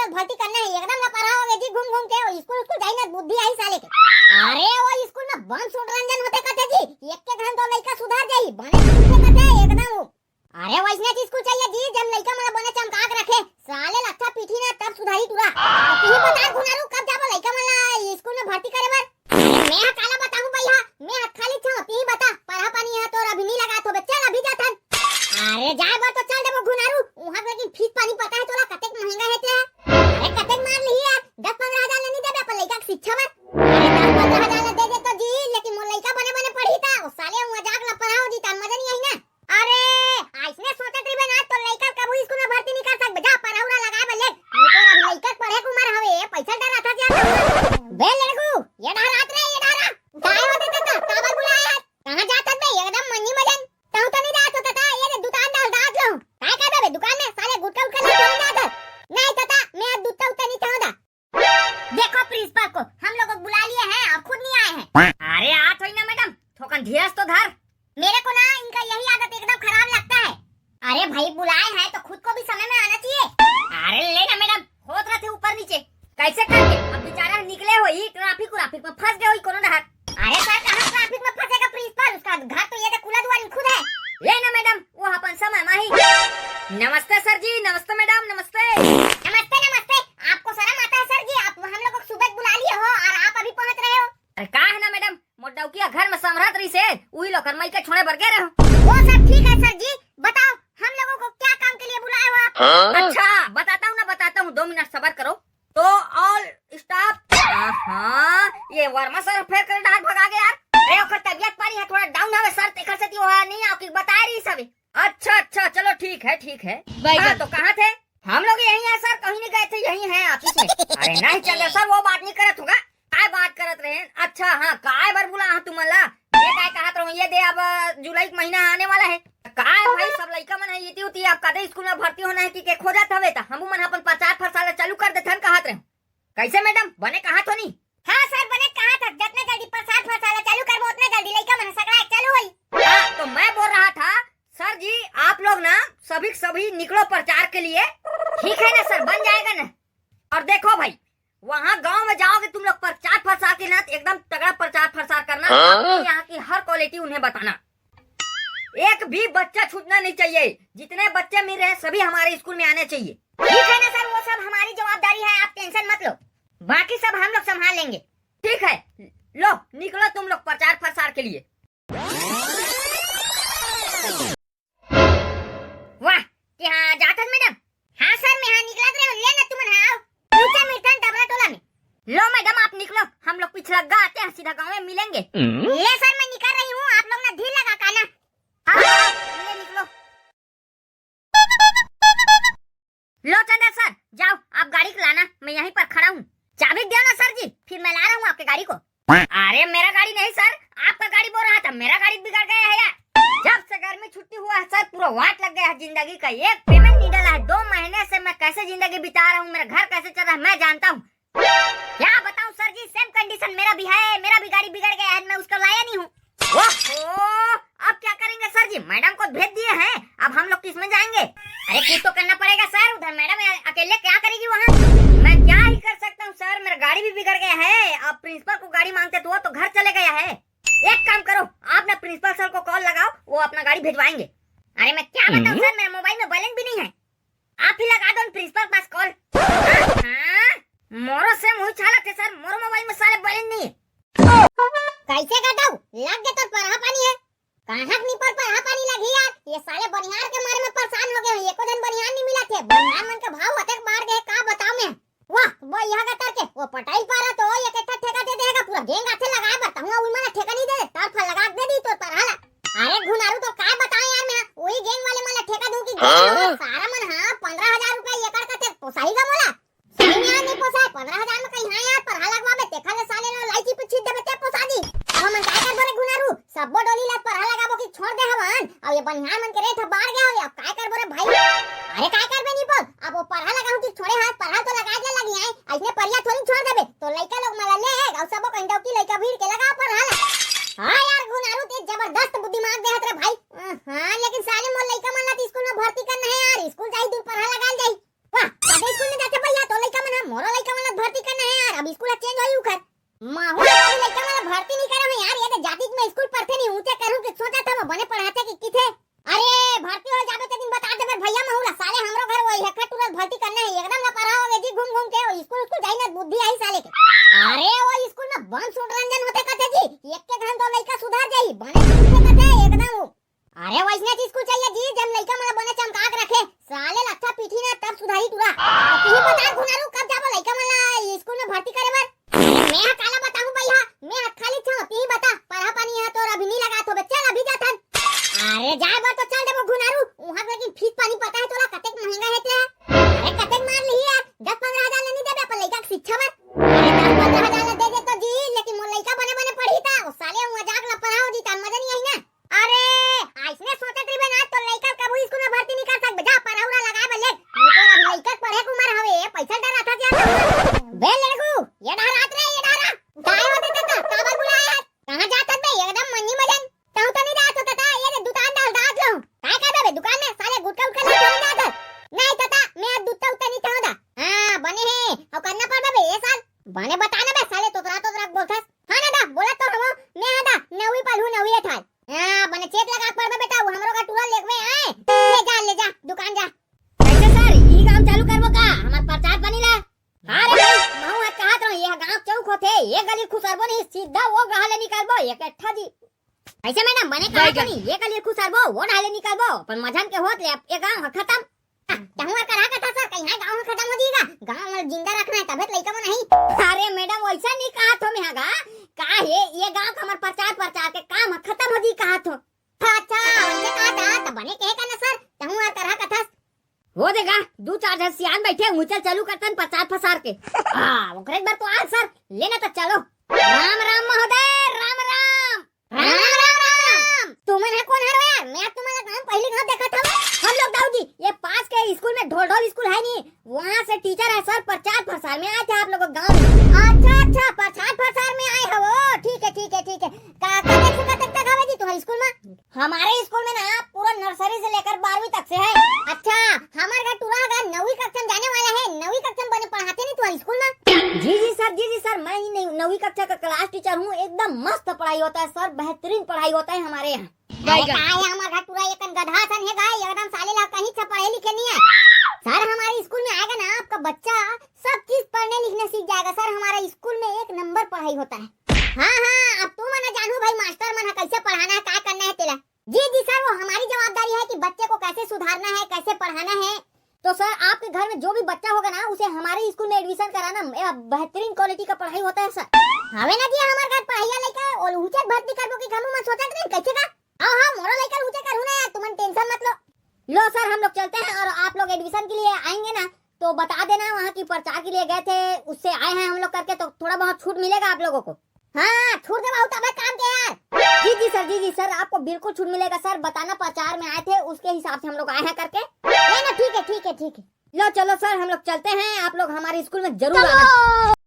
में भर्ती करना है एकदम ना पढ़ाओगे जी घूम घूम के स्कूल स्कूल जाई ना बुद्धि आई साले के। अरे वो स्कूल में बम सुट रंजन होते कथे जी एक के घन तो लइका सुधार जाई बने कुछ कथे एकदम। अरे वैसने स्कूल चाहिए जी जब लइका मला बने चमकाक रखे साले अच्छा पीठी ना तब सुधारी तुरा। तू बता गुनारू कब जाबो लइका मला स्कूल में भर्ती करे बर। मैं काला बताऊं भैया मैं खाली छो तू बता पढ़ा पानी है तो अभी नहीं लगा तो चल अभी जाथन। अरे जाए बा तो चल देबो गुनारू वहां लेकिन फीस पानी पता है तोला कतेक महंगा है ते। अरे कतेक मार ली है 10-15 हजार नहीं देबे पर लइका की शिक्षा में। अरे 10-15 हजार दे दे तो जी लेकिन मोर लइका बने बने पढ़ी था ओ साले मजाक ला पढ़ाओ जी ता मजा नहीं आई ना। अरे आइसने सोचे त्रिबे ना तो लइका कबू स्कूल में भर्ती नहीं कर सकबे जा पढ़ाउरा लगा बे ले तोरा लइका पढ़े के उम्र हवे पैसा डरा था क्या बे लड़कू ये डा रात रे ये डारा काय होते ता काबर बुलाया कहां जात बे एकदम मनी मजन तू तो नहीं जात होता ये रे दुकान डाल डाल लो काय कर बे दुकान में साले गुटका उटका नहीं जात नहीं तता मैं दूध उतना नहीं चाहता। देखो प्रिंसिपल को हम लोग बुला लिए हैं अब खुद नहीं आए हैं। अरे आ थोड़ी ना मैडम थोकन धीरज तो धर मेरे को ना इनका यही आदत एकदम खराब लगता है। अरे भाई बुलाए हैं तो खुद को भी समय में आना चाहिए। अरे ले ना मैडम होत रहते ऊपर नीचे कैसे करके अब बेचारा निकले हो ही ट्रैफिक में फंस गए हो कोनो डहर। अरे सर कहां ट्रैफिक में फंसेगा प्रिंसिपल उसका घर तो ये खुला दुआर खुद है। ले ना मैडम वो अपन समय माही। नमस्ते सर जी नमस्ते मैडम नमस्ते नमस्ते नमस्ते आपको शर्म आता है सर जी आप हम लोग को सुबह बुला लिए हो और आप अभी पहुंच रहे हो। अरे का है ना मैडम मोडौकिया घर में समरत रही से उही लोग मई के छोड़े बर गए रहो। वो सब ठीक है सर जी बताओ हम लोगों को क्या काम के लिए बुलाए हो आप। अच्छा बताता हूँ 2 मिनट सब्र करो। तो ऑल स्टाफ ये वर्मा सर फेर कर डाल भगा गया यार। अरे ओकर तबीयत पारी है थोड़ा डाउन है सर तेखर से त्यो है नहीं आपकी बता रही सब। अच्छा चलो ठीक है हाँ, तो कहाँ थे हम लोग यही है सर कहीं नहीं गए थे यही है ऑफिस में। अरे नहीं चल सर वो बात नहीं करत होगा काय बात करत रहे। अच्छा हाँ काय बार बुला हाँ तुम्हारा ये काय कहत रहो ये दे अब जुलाई का महीना आने वाला है काय भाई सब लड़का मन है इती उती अब कदे स्कूल में भर्ती होना है कि के खो जात हवे ता हम मन अपन 50 साल चालू कर देथन कहत रहे कैसे मैडम बने कहा तो नहीं। हाँ सर बने कहा था जितना जल्दी 50 साल चालू करबो उतना जल्दी लड़का मन सकड़ा चालू होई। हां तो मैं बोल रहा था सर जी आप लोग ना सभी निकलो प्रचार के लिए ठीक है ना सर बन जाएगा ना। और देखो भाई वहाँ गांव में जाओगे तुम लोग प्रचार प्रसार के ना एकदम तगड़ा प्रचार प्रसार करना यहाँ की हर क्वालिटी उन्हें बताना एक भी बच्चा छूटना नहीं चाहिए जितने बच्चे मिल रहे हैं सभी हमारे स्कूल में आने चाहिए ठीक है ना सर वो सब हमारी जवाबदारी है आप टेंशन मत लो बाकी सब हम लोग संभाल लेंगे ठीक है। लो निकलो तुम लोग प्रचार प्रसार के लिए। वाह यहाँ जाता मैडम। हाँ सर मैं यहाँ निकला रहे लेना तुम आओ नीचे मिर्चन डबरा टोला में। लो मैडम आप निकलो हम लोग पिछला आते हैं सीधा गाँव में मिलेंगे। ले सर मैं निकल रही हूँ आप लोग ना ढील लगा काना। हाँ निकलो। लो चंदा सर जाओ आप गाड़ी को लाना मैं यहीं पर खड़ा हूँ चाबी दो ना सर जी फिर मैं ला रहा हूँ आपके गाड़ी को। अरे मेरा गाड़ी नहीं सर आपका गाड़ी बोल रहा था मेरा गाड़ी बिगड़ गया है यार। जब से घर में छुट्टी हुआ है सर पूरा वाट लग गया है जिंदगी का एक पेमेंट नहीं डाला है 2 महीने से मैं कैसे जिंदगी बिता रहा हूँ मेरा घर कैसे चल रहा है मैं जानता हूँ। क्या बताऊँ सर जी सेम कंडीशन मेरा भी है मेरा भी गाड़ी बिगड़ गया है मैं उसको लाया नहीं हूँ। अब क्या करेंगे सर जी मैडम को भेज दिए हैं अब हम लोग किसमें जाएंगे। अरे कुछ तो करना पड़ेगा सर उधर मैडम अकेले क्या करेगी वहाँ मैं क्या ही कर सकता हूँ सर मेरा गाड़ी भी बिगड़ गया है अब प्रिंसिपल को गाड़ी मांगते तो घर चले गया है। एक काम करो आप ना प्रिंसिपल सर को कॉल लगाओ वो अपना गाड़ी भेजवाएंगे। अरे मैं क्या बताऊँ सर मेरे मोबाइल में बैलेंस भी नहीं है आप ही लगा दो प्रिंसिपल पास कॉल। मोरो से मुँह छाला थे सर मोरो मोबाइल में सारे बैलेंस नहीं है कैसे बताऊँ लग गए तो पढ़ा पानी है कहाँ नहीं पर पढ़ा पानी लगी यार ये साले बनियार के मारे में परेशान हो गए एको दिन बनियार नहीं मिला थे बनियार मन के भाव अटक मार गए का बताऊँ मैं। वाह वो यहाँ का करके वो पटाई पा रहा तो ये कितना ठेका दे देगा पूरा गेंग आते लगाए बताऊँ वो मैंने ठेका नहीं दे तार फल लगा दे दी तो पढ़ा ला। अरे घुनारू तो काय बताऊँ यार मैं वही गेंग वाले मला ठेका दूं कि सारा मन हाँ 15,000 रुपए एकड़ का थे पोसाई का मोला सही में नहीं पोसाए 15,000 में कहीं हाँ यार पढ़ा लगवा बे देखा ले साले नो लाइची पे छीट दे बे पोसा दी हम मन काय कर बोले घुनारू सब डोली ला पढ़ा लगाबो कि छोड़ दे स्कूल स्कूल जाई ना बुद्धि आई साले के। अरे वो स्कूल में बंद सुनरंजन होते कथे जी, एक के घन तो लइका सुधार जाई, बने पूछे कथे एकदम। अरे वैसने स्कूल चाहिए जी जब लइका मला बने चमकाक रखे, साले लच्छा पीठी ना तब सुधारी तुरा। तू ही बता गुनारू कब जाबो लइका मला स्कूल में भर्ती करे बर? मैं काला बताऊं भैया, मैं हाथ खाली छो, तू ही बता पढ़ा पानी है तो अभी नहीं लगा तो चल अभी जाथन। अरे जाए बार तो चल देबो गुनारू, वहां लेकिन फीस पानी पता है तोला कतेक महंगा है ते? अरे कतेक मार ली है, 10-15 हजार नहीं देबे पर लइका की शिक्षा बर? अरे 10-15 हजार दे दे तो जी, लेकिन मोर लइका बने बने पढ़ी था, ओ साले मजाक ला पढ़ाओ जी ता मजा नहीं आई ना। अरे आइसने सोचत रही बना तो लइका कबू स्कूल में भर्ती नहीं कर सकबे, जा पढ़ाउरा लगा बे ले। तो अब लइका पढ़े को उम्र हवे, पैसा डरा था जा बे लड़कू, ये डरा रात रे ये डरा काय होते तता काबर बुलाया, कहां जात बे एकदम मन्नी मजन ताऊ तो नहीं जात होता था, ये दुकान डाल डाल लो काय कर बे दुकान में साले गुटका उटका नहीं जाता नहीं तता मैं दूध उतना नहीं चाहता। हां बने है अब करना पड़ बे ये साल बने बताना बे साले तोतरा बोलथस। हां ना दा बोला तो हम मैं हां दा नवी पढ़ू नवी है थाल। हां बने चेत लगा पड़ बे बेटा, वो हमरो का टूरा लेक में आए ले जा दुकान जा। कैसे सर ई काम चालू करबो का हमार प्रचार बनीला? हां रे भाई माऊ आज कहा तो ये गांव चौक होथे, ये गली खुसरबो नहीं सीधा वो गहाले निकालबो एक अट्ठा जी। ऐसे मैडम बने कहा तो नहीं ये गली खुसरबो वो ढाले निकालबो पर मझन के होत ले ये गांव खत्म। तहुआ करा का था सर कहीं गांव खत्म हो जाएगा, गांव में जिंदा रखना है तबे लइका में नहीं। अरे मैडम वैसा नहीं कहा तो मैं हागा का है ये गांव का हमार प्रचार के काम खत्म हो जी कहा तो। अच्छा वैसे कहा था तब बने कहे का ना सर तहुआ करा का था वो देगा 2-4 सियान बैठे ऊंचल चालू करतन प्रचार फसार के। हां ओकरे बार तो आ सर लेना तो चलो। राम राम महोदय राम राम राम राम। तुमने कौन है यार, मैं तुम्हारा गांव पहली गांव देखा था हम लोग दाऊ जी, ये पास के स्कूल में ढोल स्कूल है नहीं वहाँ से टीचर है सर, प्रचार प्रसार में आए थे आप लोग गांव में। अच्छा प्रचार प्रसार में आए हो, ठीक है तक आवे जी तुम्हारे स्कूल में? हमारे स्कूल में ना पूरा नर्सरी से लेकर 12वीं तक से है। अच्छा हमारे घर टूरा का 9वीं कक्षा में जाने वाला है, 9वीं कक्षा में बने पढ़ाते नहीं तुम्हारे स्कूल में? जी सर मैं ही 9वीं कक्षा का क्लास टीचर हूँ, एकदम मस्त पढ़ाई होता है सर, बेहतरीन पढ़ाई होता है हमारे यहाँ। हमारे घर पूरा एक गधा सन है गाय, एकदम साले ला कहीं से पढ़े लिखे नहीं है सर। हमारे स्कूल में आएगा ना आपका बच्चा सब चीज पढ़ने लिखने सीख जाएगा सर, हमारे स्कूल में 1 नंबर पढ़ाई होता है। हाँ अब तू मना जानू भाई मास्टर मना कैसे पढ़ाना है क्या करना है तेरा। जी सर वो हमारी जवाबदारी है कि बच्चे को कैसे सुधारना है कैसे पढ़ाना है। तो सर आपके घर में जो भी बच्चा होगा ना उसे हमारे स्कूल में एडमिशन कराना, बेहतरीन क्वालिटी का पढ़ाई होता है सर। हमें ना जी हमारे घर पढ़ाइया लेकर और ऊंचे भर्ती करबो की हमू में सोचत नहीं कैसे का। हां मोरो लेकर ऊंचे करू ना तुम टेंशन मत लो सर हम लोग चलते हैं और आप लोग एडमिशन के लिए आएंगे ना तो बता देना, वहाँ की प्रचार के लिए गए थे उससे आए हैं हम लोग करके तो थोड़ा बहुत छूट मिलेगा आप लोगों को। हाँ छूट देवा तब काम के यार। जी सर आपको बिल्कुल छूट मिलेगा सर, बताना प्रचार में आए थे उसके हिसाब से हम लोग आए हैं करके। नहीं ना ठीक है लो चलो सर हम लोग चलते हैं, आप लोग हमारे स्कूल में जरूर आना।